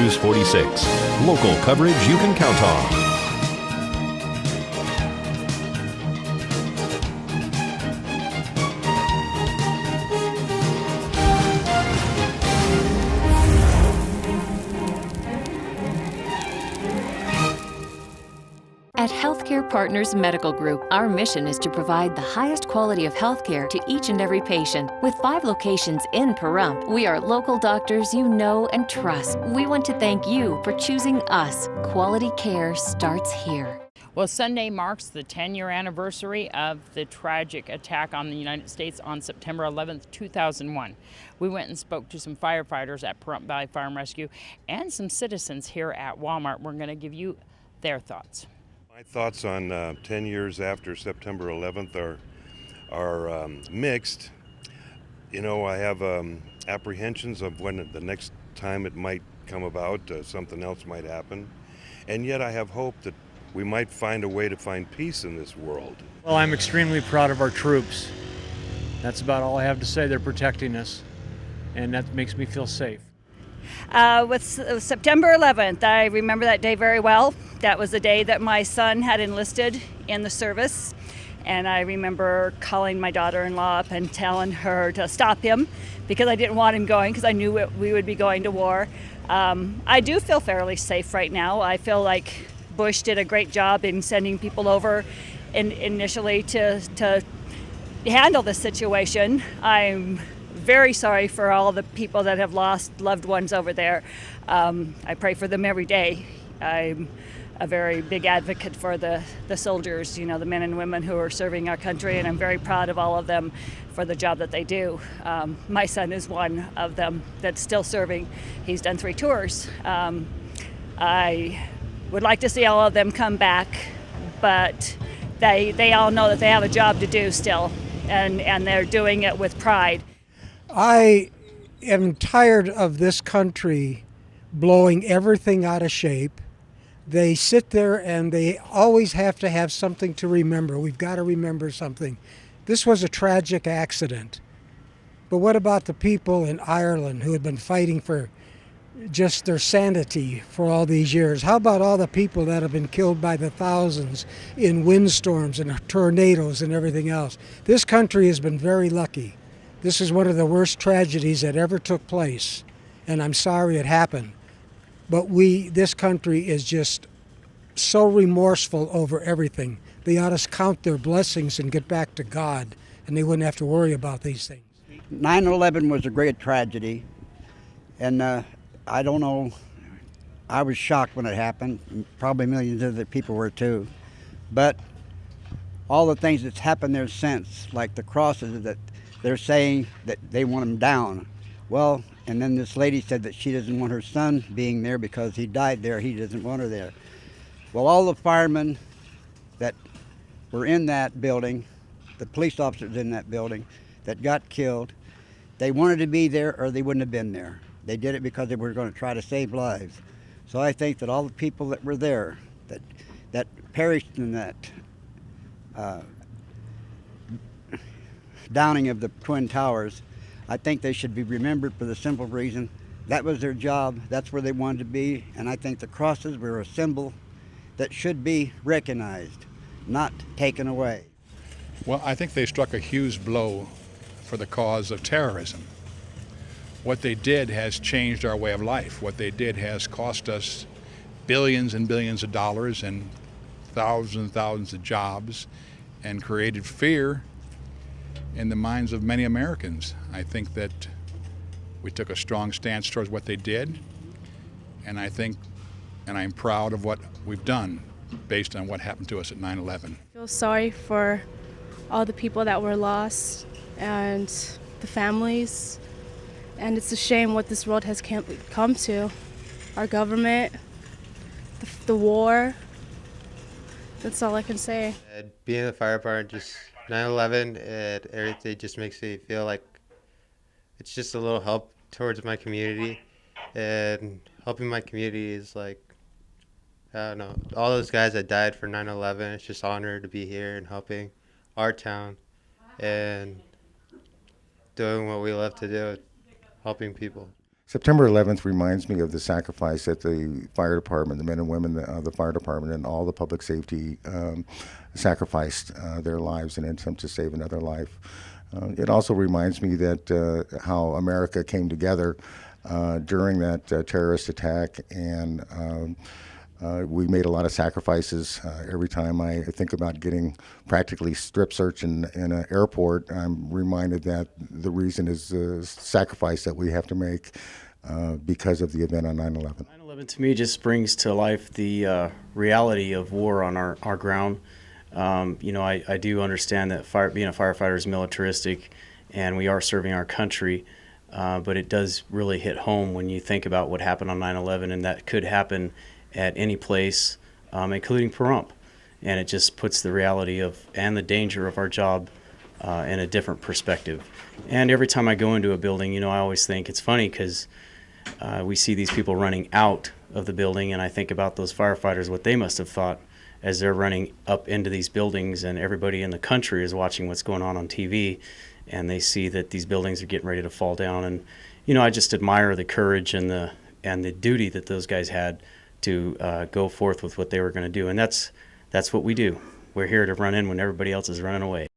News 46. Local coverage you can count on. At Healthcare Partners Medical Group, our mission is to provide the highest quality of healthcare to each and every patient. With 5 locations in Pahrump, we are local doctors you know and trust. We want to thank you for choosing us. Quality care starts here. Well, Sunday marks the 10-year anniversary of the tragic attack on the United States on September 11th, 2001. We went and spoke to some firefighters at Pahrump Valley Fire and Rescue and some citizens here at Walmart. We're going to give you their thoughts. My thoughts on 10 years after September 11th are mixed. You know, I have apprehensions of when the next time it might come about, something else might happen. And yet I have hope that we might find a way to find peace in this world. Well, I'm extremely proud of our troops. That's about all I have to say. They're protecting us, and that makes me feel safe. With September 11th, I remember that day very well. That was the day that my son had enlisted in the service, and I remember calling my daughter-in-law up and telling her to stop him because I didn't want him going because I knew we would be going to war. I do feel fairly safe right now. I feel like Bush did a great job in sending people over initially to handle this situation. I'm very sorry for all the people that have lost loved ones over there. I pray for them every day. I'm a very big advocate for the soldiers, you know, the men and women who are serving our country, and I'm very proud of all of them for the job that they do. My son is one of them that's still serving. He's done 3 tours. I would like to see all of them come back, but they all know that they have a job to do still, and they're doing it with pride. I am tired of this country blowing everything out of shape. They sit there and they always have to have something to remember. We've got to remember something. This was a tragic accident. But what about the people in Ireland who had been fighting for just their sanity for all these years? How about all the people that have been killed by the thousands in windstorms and tornadoes and everything else? This country has been very lucky. This is one of the worst tragedies that ever took place, and I'm sorry it happened. But this country is just so remorseful over everything. They ought to count their blessings and get back to God, and they wouldn't have to worry about these things. 9/11 was a great tragedy, and I don't know, I was shocked when it happened. Probably millions of other people were too. But all the things that's happened there since, like the crosses that they're saying that they want them down. Well, and then this lady said that she doesn't want her son being there because he died there. He doesn't want her there. Well, all the firemen that were in that building, the police officers in that building that got killed, they wanted to be there or they wouldn't have been there. They did it because they were going to try to save lives. So I think that all the people that were there, that perished in that downing of the Twin Towers, I think they should be remembered for the simple reason that was their job, that's where they wanted to be, and I think the crosses were a symbol that should be recognized, not taken away. Well, I think they struck a huge blow for the cause of terrorism. What they did has changed our way of life. What they did has cost us billions and billions of dollars and thousands of jobs and created fear in the minds of many Americans. I think that we took a strong stance towards what they did, and I'm proud of what we've done based on what happened to us at 9/11. I feel sorry for all the people that were lost and the families, and it's a shame what this world has come to. Our government, the war, that's all I can say. Being a firefighter, just 9/11, everything just makes me feel like it's just a little help towards my community, and helping my community is like, I don't know, all those guys that died for 9/11, it's just an honor to be here and helping our town and doing what we love to do, helping people. September 11th reminds me of the sacrifice that the fire department, the men and women of the fire department and all the public safety sacrificed their lives in an attempt to save another life. It also reminds me that how America came together during that terrorist attack, and we made a lot of sacrifices. Every time I think about getting practically strip searched in an airport, I'm reminded that the reason is the sacrifice that we have to make because of the event on 9/11. 9/11 to me just brings to life the reality of war on our ground. I do understand that being a firefighter is militaristic, and we are serving our country, but it does really hit home when you think about what happened on 9/11, and that could happen at any place, including Pahrump. And it just puts the reality of and the danger of our job in a different perspective. And every time I go into a building, I always think it's funny because we see these people running out of the building, and I think about those firefighters, what they must have thought as they're running up into these buildings, and everybody in the country is watching what's going on TV, and they see that these buildings are getting ready to fall down. And I just admire the courage and the duty that those guys had to go forth with what they were going to do. And that's what we do. We're here to run in when everybody else is running away.